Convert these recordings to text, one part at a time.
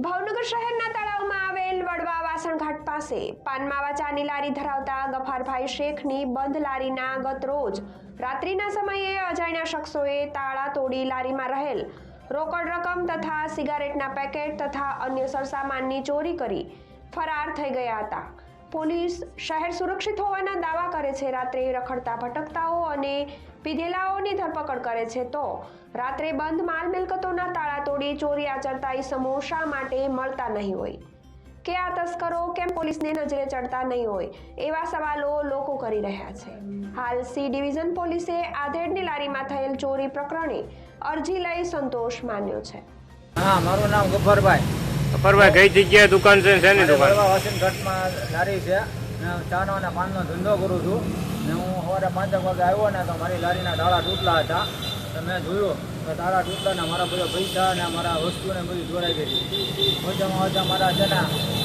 ભાવનગર શહેરના તળાવમાં આવેલ વડવા વાસણઘાટ પાસે પાનમાવા ચાની લારી ધરાવતા ગફારભાઈ શેખની બંધ લારીના ગત રોજ રાત્રિના સમયે અજાણ્યા શખ્સોએ તાળા તોડી લારીમાં રહેલ રોકડ રકમ તથા સિગારેટના પેકેટ તથા અન્ય સરસામાનની ચોરી કરી ફરાર થઈ ગયા હતા। પોલીસ શહેર સુરક્ષિત હોવાના દાવા કરે છે। રાત્રે રખડતા ભટકતાઓ અને પીધેલાઓની ધરપકડ કરે છે તો રાત્રે બંધ માલ મિલકતોના તાળા તોડી ચોરી આચરતા ઈસમો શા માટે મળતા નહીં હોય કે આ તસ્કરો કેમ પોલીસને નજરે ચડતા નહીં હોય એવા સવાલો લોકો કરી રહ્યા છે। હાલ સી ડિવિઝન પોલીસે આધેડની લારીમાં થયેલ ચોરી પ્રકરણે અરજી લઈ સંતોષ માન્યો છે। હા, મારું નામ ગફારભાઈ। ગફારભાઈ, કઈ જગ્યાએ દુકાન છે? શેની દુકાન? વાસણઘાટમાં લારી છે ને ચાનો અને પાનનો ધંધો કરું છું ને હું સવારે 5 વાગે આવ્યો ને તો મારી લારીના તાળા તૂટલા હતા તો મેં જોયું તો તાળા તૂટલા ને મારા બધા પૈસા ને મારા વસ્તુ ને બધું ચોરાઈ ગઈ। ઓછામાં ઓછા મારા છે ને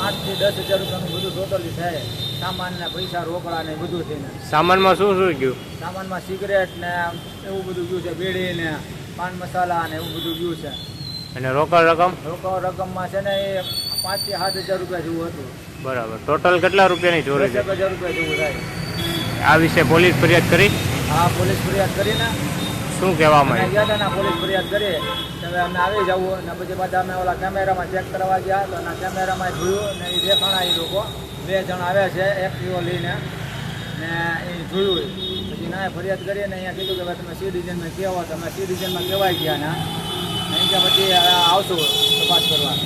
8 થી 10 હજાર રૂપિયાનું બધું ટોટલી થાય। સામાન ને પૈસા રોકડા ને બધું થઈને। સામાનમાં શું શું ગયું? સામાનમાં સિગરેટ ને એવું બધું ગયું છે, બીડી ને પાન મસાલા ને એવું બધું ગયું છે। અને રોકડ રકમ? રોકડ રકમમાં છે ને એ 5 થી 7 હજાર રૂપિયા જેવું હતું। બરાબર। ટોટલ કેટલા રૂપિયાની ચોરી છે? 10 હજાર રૂપિયા જેવું થાય। આ વિશે પોલીસ ફરિયાદ કરી? હા, પોલીસ ફરિયાદ કરીને શું કહેવામાં અમે ગયા હતા ને પોલીસ ફરિયાદ કરી હવે અમે આવી જવું ને પછી પાછા અમે ઓલા કેમેરામાં ચેક કરવા ગયા તો એના કેમેરામાં જોયું ને એ દેખાણા એ લોકો 2 જણ આવ્યા છે એક્ટિવો લઈને ને એ જોયું પછી ના ફરિયાદ કરીને અહીંયા કીધું કે ભાઈ તમે સી ડિવિઝનમાં કહેવો તો અમે સી ડિવિઝનમાં કહેવાય ગયા ને અહીં પછી આવશું તપાસ કરવા।